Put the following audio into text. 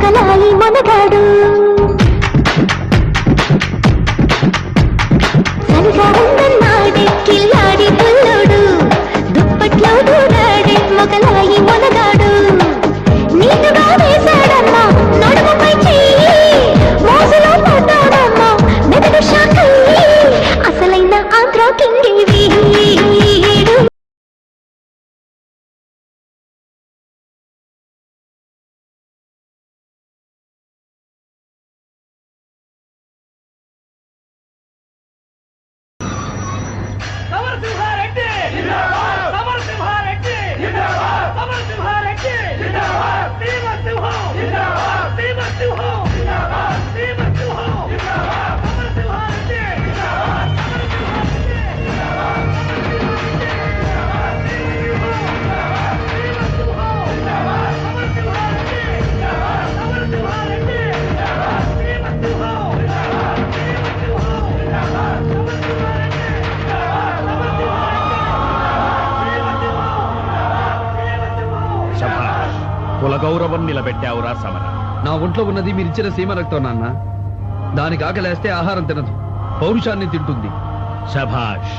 మొగలాయి మొనగాడు సరిగా ఉందన్నాడే కిల్లాడి పుల్లుడు దుప్పట్లో దూరాడే మొగలాయి మొనగాడు నీటుగా వేశాడమ్మా నడుముపై చెయ్యి మోజులో పడ్డాడమ్మా మెదడు షాకయ్యి అసలైన ఆంధ్ర కింగివి కుల గౌరవం నిలబెట్టావురా సమర. నా ఒంట్లో ఉన్నది మీరిచ్చిన సీమ రక్తం నాన్న. దానికి ఆకలేస్తే ఆహారం తినదు, పౌరుషాన్ని తింటుంది. శభాష్.